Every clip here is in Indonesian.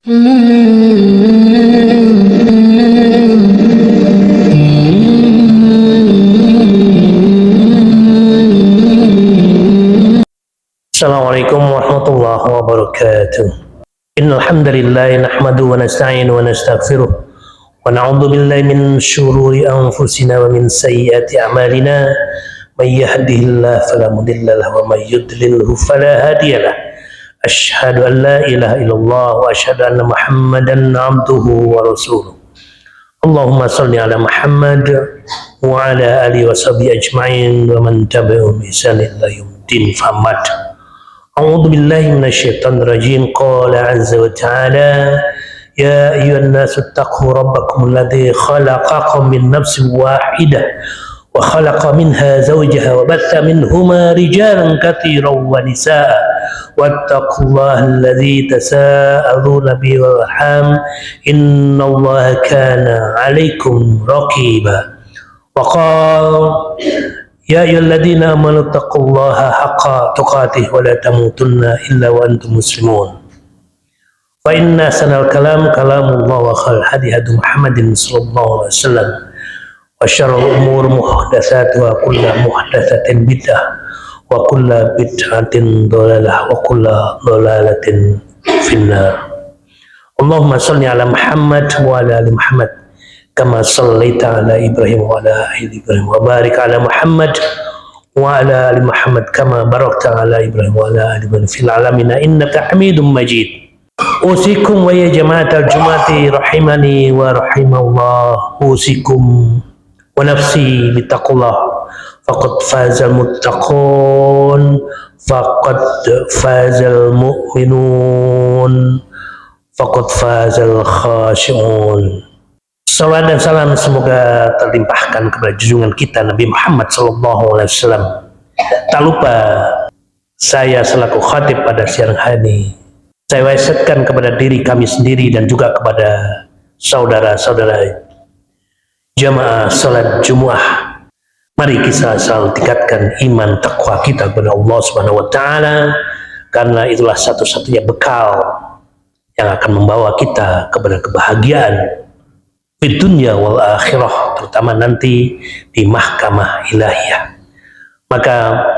Assalamualaikum warahmatullahi wabarakatuh. Innal hamdalillah nahmaduhu wa nasta'inu wa nastaghfiruh wa na'udzu billahi min shururi anfusina wa min sayyiati a'malina. May yahdihillahu fala mudilla lahu wa may yudlilhu fala hadiyalah. Asyhadu an la ilaha illallah wa asyhadu anna Muhammadan 'abduhu wa rasuluh. Allahumma shalli ala Muhammad wa ala alihi wa sahbihi ajma'in wa man tabi'ahum bi ihsan ila yaumil famad. A'udzu billahi minasyaitonir rajim. Qala 'azza wa ta'ala ya ayyuhan nasu taqu rabbakum alladzi khalaqakum min nafsin wahidah wa khalaqa minha zawjaha wa batha minhuma rijalan katsiran wa nisaa'a wattaqullaha alladzi tasaaluna bihi wal arham innallaha kana 'alaikum raqiba. Wa qala ya ayyuhalladzina amanu taqullaha haqqa tuqatih wa la tamutunna illa wa antum muslimun. Fa inna sanal kalam kalamullah wa khal hadi hadi Muhammadin sallallahu alaihi wasallam wa syarrul umur muhdatsatuha wa kullu muhdatsatin bid'ah wa kullu bid'atin dhalalah wa kullu dhalalatin finnar. Allahumma shalli ala Muhammad wa ala ali Muhammad kama shallaita ala Ibrahim wa ala ali Ibrahim wa barik ala Muhammad wa ala ali Muhammad kama barakta ala Ibrahim wa ala ali Ibrahim fil alamin innaka Hamidum Majid. Usikum wa ya jama'atal jumati rahimani wa rahimallah. Usikum wa nafsi bittaqullah faqad fazal muttaqun faqad fazal mu'minun faqad fazal khashi'un. Salawat dan salam semoga terlimpahkan kepada junjungan kita Nabi Muhammad SAW. Tak lupa saya selaku khatib pada siang hari, saya wasiatkan kepada diri kami sendiri dan juga kepada saudara-saudara jamaah salat Jumu'ah. Mari kita selalu tingkatkan iman takwa kita kepada Allah Subhanahu wa taala, karena itulah satu-satunya bekal yang akan membawa kita kepada kebahagiaan di dunia wal akhirah, terutama nanti di mahkamah ilahiyah. Maka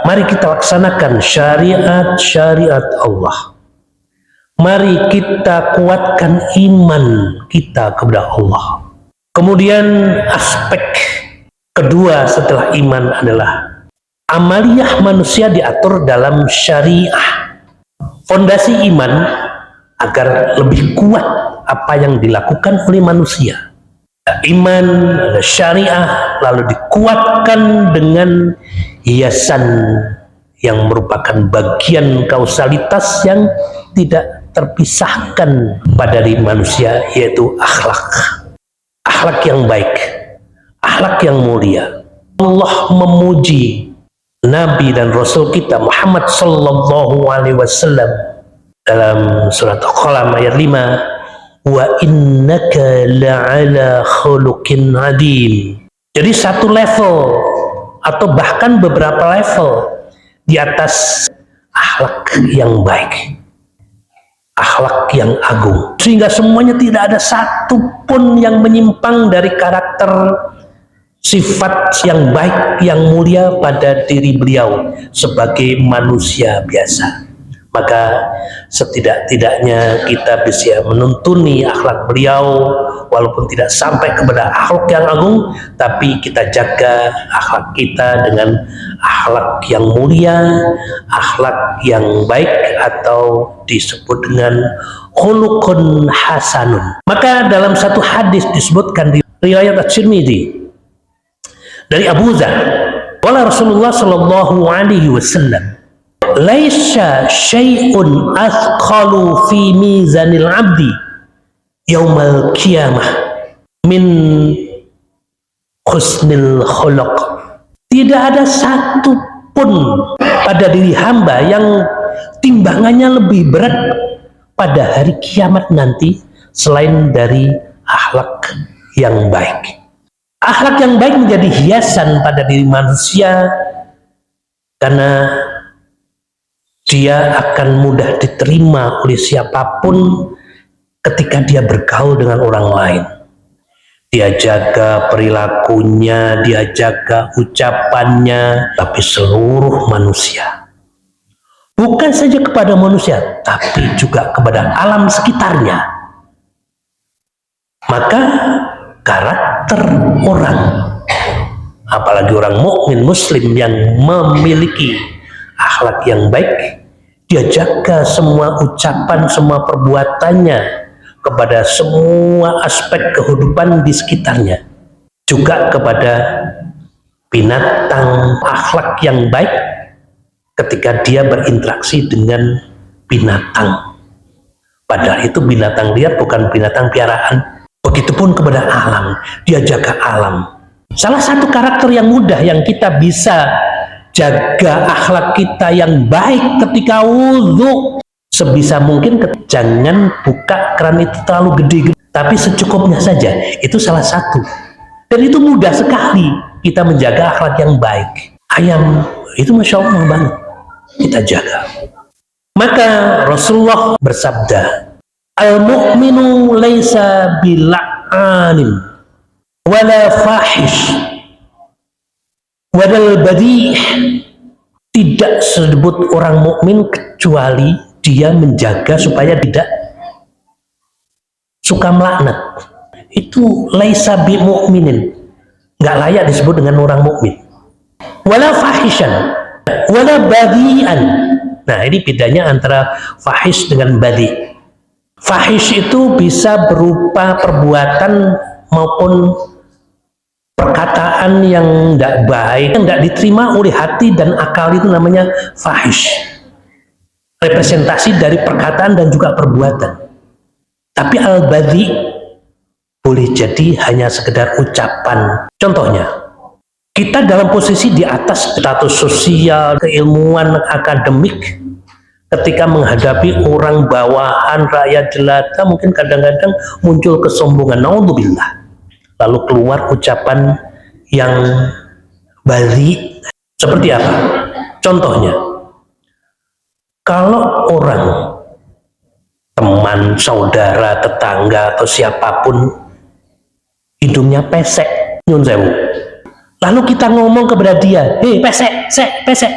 mari kita laksanakan syariat Allah. Mari kita kuatkan iman kita kepada Allah. Kemudian aspek kedua setelah iman adalah amaliyah manusia diatur dalam syariah. Fondasi iman agar lebih kuat apa yang dilakukan oleh manusia. Iman, ada syariah, lalu dikuatkan dengan hiasan yang merupakan bagian kausalitas yang tidak terpisahkan pada diri manusia, yaitu akhlak. Akhlak yang baik, akhlak yang mulia. Allah memuji Nabi dan Rasul kita Muhammad sallallahu alaihi wasallam dalam surat Al-Qalam ayat 5, wa innaka la'ala khuluqin adim. Jadi satu level atau bahkan beberapa level di atas akhlak yang baik, akhlak yang agung, sehingga semuanya tidak ada satupun yang menyimpang dari karakter sifat yang baik yang mulia pada diri beliau sebagai manusia biasa. Maka setidak-tidaknya kita bisa menuntuni akhlak beliau, walaupun tidak sampai kepada akhlak yang agung, tapi kita jaga akhlak kita dengan akhlak yang mulia, akhlak yang baik, atau disebut dengan khuluqun hasanun. Maka dalam satu hadis disebutkan di riwayat At-Tirmidzi dari Abu Dzar, qala Rasulullah sallallahu alaihi wasallam, laisa syai'un athqalu fi mizanil 'abdi yaumal qiyamah min husnil khuluq. Tidak ada satu pun pada diri hamba yang timbangannya lebih berat pada hari kiamat nanti selain dari akhlak yang baik. Akhlak yang baik menjadi hiasan pada diri manusia karena dia akan mudah diterima oleh siapapun ketika dia bergaul dengan orang lain. Dia jaga perilakunya, dia jaga ucapannya, tapi seluruh manusia. Bukan saja kepada manusia, tapi juga kepada alam sekitarnya. Maka karakter orang, apalagi orang mukmin muslim yang memiliki akhlak yang baik, dia jaga semua ucapan, semua perbuatannya kepada semua aspek kehidupan di sekitarnya, juga kepada binatang, akhlak yang baik ketika dia berinteraksi dengan binatang. Padahal itu binatang liar, bukan binatang piaraan. Begitupun kepada alam, dia jaga alam. Salah satu karakter yang mudah yang kita bisa jaga akhlak kita yang baik ketika wudhu, sebisa mungkin jangan buka keran itu terlalu gede, tapi secukupnya saja. Itu salah satu, dan itu mudah sekali kita menjaga akhlak yang baik. Ayam itu Masya Allah banget kita jaga. Maka Rasulullah bersabda, al-mu'minu laisa bil'anin wala fahish wadal badih. Tidak disebut orang mukmin kecuali dia menjaga supaya tidak suka melaknat. Itu laisa bi mu'minin, nggak layak disebut dengan orang mukmin. Wala fahishan wala badhi'an. Nah, ini bedanya antara fahish dengan badhi. Fahish itu bisa berupa perbuatan maupun perkataan yang tidak baik, yang tidak diterima oleh hati dan akal, itu namanya fahish. Representasi dari perkataan dan juga perbuatan. Tapi al-badhi boleh jadi hanya sekedar ucapan. Contohnya, kita dalam posisi di atas status sosial, keilmuan, akademik, ketika menghadapi orang bawahan, rakyat jelata, mungkin kadang-kadang muncul kesombongan, naudzubillah, lalu keluar ucapan yang badhi. Seperti apa? Contohnya, kalau orang, teman, saudara, tetangga, atau siapapun, hidungnya pesek, nyun sewu, lalu kita ngomong kepada dia, hei pesek, pesek,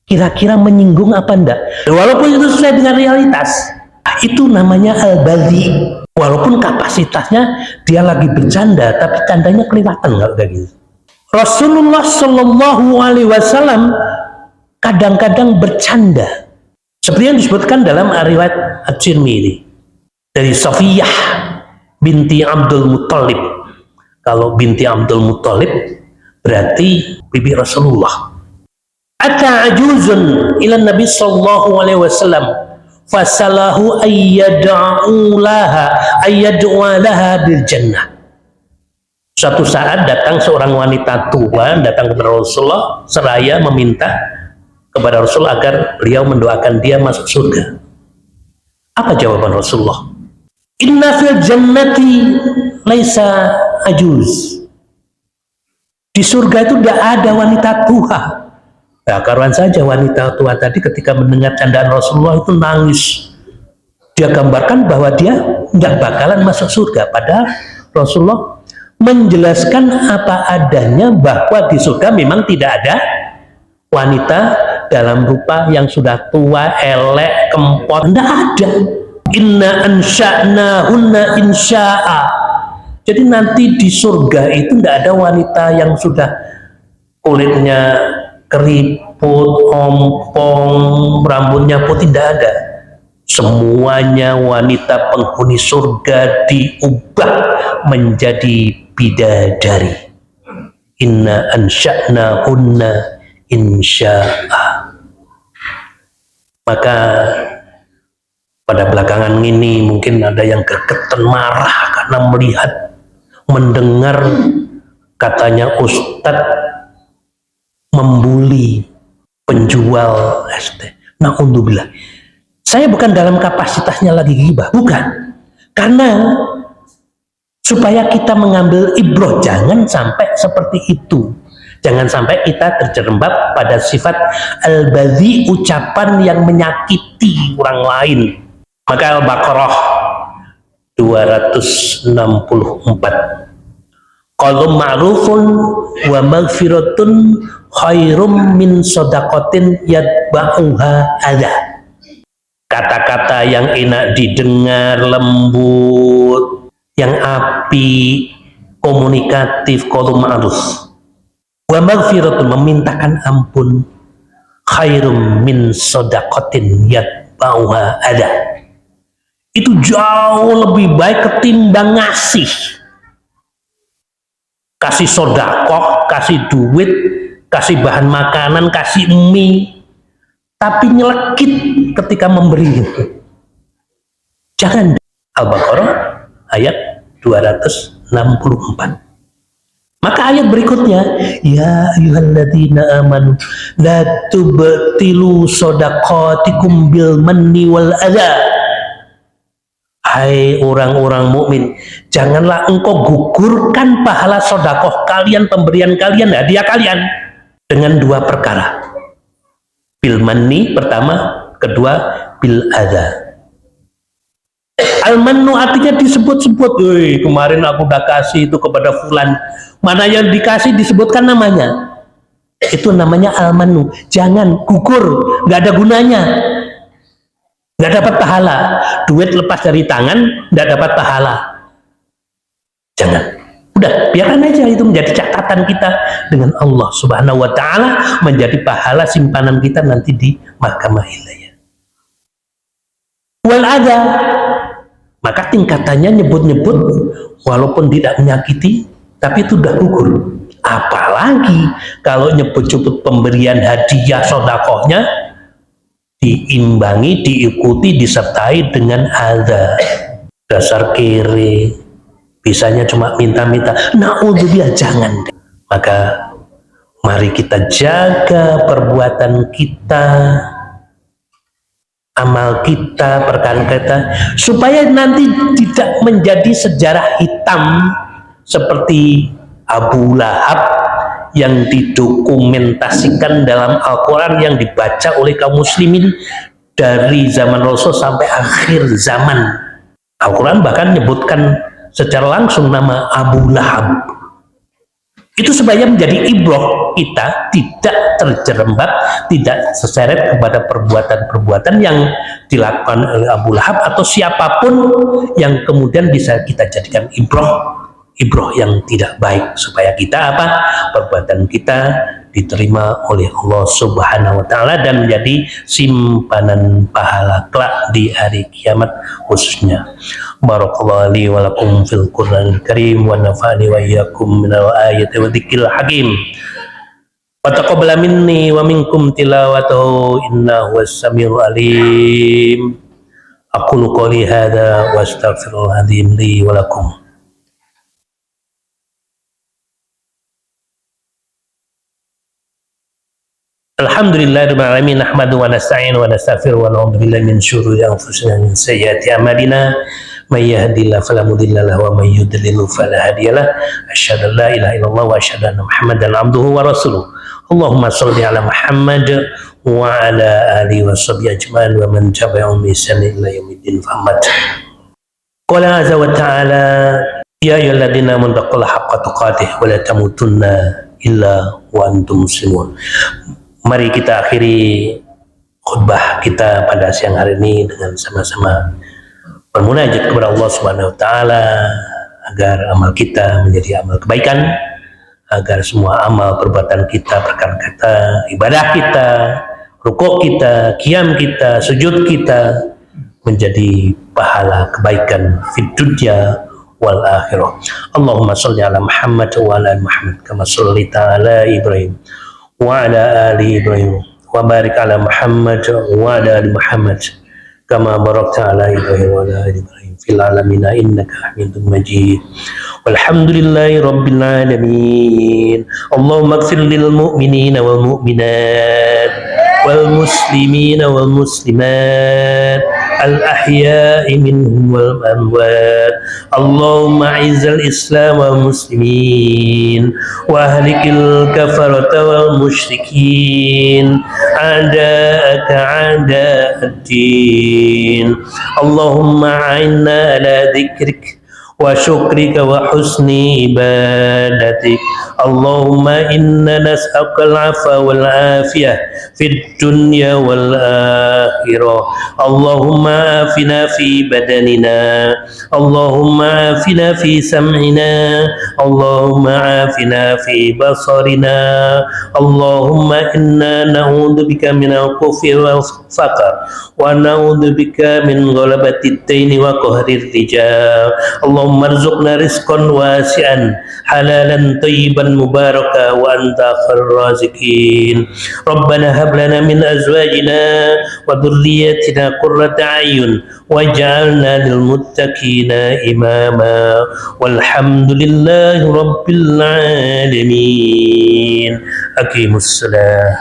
kira-kira menyinggung apa enggak? Walaupun itu sesuai dengan realitas, itu namanya al-badhi. Walaupun kapasitasnya dia lagi bercanda, tapi candanya kelihatan nggak kayak gitu. Rasulullah Shallallahu Alaihi Wasallam kadang-kadang bercanda, seperti yang disebutkan dalam riwayat At-Tirmidzi dari Safiyah binti Abdul Muttalib. Kalau binti Abdul Muttalib berarti bibi Rasulullah. Ata ajuzun ila Nabi Sallallahu Alaihi Wasallam fasalahu ayyad'u laha bil jannah. Suatu saat datang seorang wanita tua datang kepada Rasulullah seraya meminta kepada Rasul agar beliau mendoakan dia masuk surga. Apa jawaban Rasulullah? Inna fil jannati laisa ajuz. Di surga itu tidak ada wanita tua. Nah, karuan saja wanita tua tadi ketika mendengar candaan Rasulullah itu nangis. Dia gambarkan bahwa dia tidak bakalan masuk surga. Padahal Rasulullah menjelaskan apa adanya bahwa di surga memang tidak ada wanita dalam rupa yang sudah tua, elek, kempot. Tidak ada. Inna ansha'nahunna insya'a. Jadi nanti di surga itu tidak ada wanita yang sudah kulitnya keriput, ompong, rambutnya putih, tidak ada. Semuanya wanita penghuni surga diubah menjadi bidadari. Inna ansha'nahunna insya'a. Maka pada belakangan ini mungkin ada yang gergetan, marah karena melihat, mendengar katanya ustadz membuli penjual ST. Na'udzubillah. Saya bukan dalam kapasitasnya lagi ghibah, bukan. Karena supaya kita mengambil ibroh, jangan sampai seperti itu. Jangan sampai kita terjerembab pada sifat al-badhi, ucapan yang menyakiti orang lain. Maka Al-Baqarah 264. Qaulun ma'rufun wa maghfiratun khairum min shadaqatin yatba'uha adha. Kata-kata yang enak didengar, lembut, yang api, komunikatif, qaulun ma'ruf. Wa maghfiratun, memintakan ampun, khairum min shadaqatin yatba'uha adha. Itu jauh lebih baik ketimbang ngasih. Kasih sodakoh, kasih duit, kasih bahan makanan, kasih mie, tapi nyelekit ketika memberi. Jangan. Al-Baqarah ayat 264. Maka ayat berikutnya, ya ayyuhalladzina amanu la tubtilu shadaqatikum bil manni wal adha. Hai orang-orang mukmin, janganlah engkau gugurkan pahala sodakoh kalian, pemberian kalian, hadiah kalian dengan dua perkara. Bil manni pertama, kedua bil adha. Al mannu artinya disebut-sebut, kemarin aku udah kasih itu kepada fulan, mana yang dikasih disebutkan namanya, itu namanya al mannu. Jangan gugur, nggak ada gunanya, nggak dapat pahala. Duit lepas dari tangan, nggak dapat pahala. Jangan. Udah, biarkan aja, itu menjadi catatan kita dengan Allah Subhanahu wa Ta'ala, menjadi pahala simpanan kita nanti di mahkamah ilahiyah. Wal adha, maka tingkatannya nyebut-nyebut walaupun tidak menyakiti, tapi itu udah gugur. Apalagi kalau nyebut-nyebut pemberian hadiah sodakohnya diimbangi, diikuti, disertai dengan adha. Dasar kiri, bisanya cuma minta-minta. Na'udzubillah, jangan. Maka mari kita jaga perbuatan kita, amal kita, perkara kita, supaya nanti tidak menjadi sejarah hitam seperti Abu Lahab yang didokumentasikan dalam Al-Quran, yang dibaca oleh kaum muslimin dari zaman Rasul sampai akhir zaman. Al-Quran bahkan menyebutkan secara langsung nama Abu Lahab. Itu supaya menjadi ibrah kita, tidak terjerembab, tidak terseret kepada perbuatan-perbuatan yang dilakukan oleh Abu Lahab atau siapapun yang kemudian bisa kita jadikan ibrah yang tidak baik, supaya kita perbuatan kita diterima oleh Allah Subhanahu wa Ta'ala dan menjadi simpanan pahala kelak di hari kiamat khususnya. Barakallahu li wa lakum fil Qur'anil Karim wa nafa'ani wa iyyakum minal ayati wa dzikril hakim. Wa taqabbal minni wa minkum tilawatahu innahu was-sami'ul alim. Aqulu qouli hadza wa astaghfirul azim li wa lakum. Alhamdulillahirabbil alamin, nahmadu wa nasta'inu wa nastaghfiru wa na'udzu billahi min syururi anfusina wa min sayyiati a'malina. May yahdihillahu fala mudilla lahu wa may yudlil fala hadiya lahu. Asyhadu an la ilaha illallah wa asyhadu anna Muhammadan abduhu wa rasuluh. Allahumma shalli ala Muhammad wa ala alihi wa sahbihi ajma'in wa man tabi'ahum bi ihsan ila yaumiddin. Muhammad. Qala azza wa ta'ala, ya ayyuhalladzina amanu taqullaha haqqa tuqatih wa la tamutunna illa wa antum muslimun. Mari kita akhiri khutbah kita pada siang hari ini dengan sama-sama bermunajat kepada Allah Subhanahu wa Ta'ala agar amal kita menjadi amal kebaikan, agar semua amal perbuatan kita, perkara-kata, ibadah kita, rukuk kita, qiyam kita, sujud kita menjadi pahala kebaikan fid dunya wal akhirah. Allahumma shalli ala Muhammad wa ala Muhammad kama shallaita ala Ibrahim wa ala ali Ibrahim wa barik ala Muhammad wa ala ali Muhammad kama barakta ala Ibrahim wa ala ali Ibrahim fil alamin innaka Hamidum Majid. Walhamdulillahi rabbil alamin. Allahumma ighfir lil mu'minina wal mu'minat wal muslimina wal muslimat الأحياء منهم والأموات. اللهم أعز الإسلام والمسلمين وأهلك الكفرة والمشركين أعداءك أعداء الدين. اللهم أعنا على ذكرك وشكرك وحسن عبادتك. اللهم إنا نسألك العفو والعافية في الدنيا والآخرة. اللهم عافنا في بدننا، اللهم عافنا في سمعنا، اللهم عافنا في بصرنا. اللهم إنا نعوذ بك من الكفر والفقر، ونعوذ بك من غلبة الدين وقهر الرجال. اللهم ارزقنا رزقا واسعا حلالا طيبا مباركا وأنت خير الرازقين. ربنا هب لنا من أزواجنا وذرياتنا قرة أعين واجعلنا للمتقين إماما. والحمد لله رب العالمين. أقيموا الصلاة.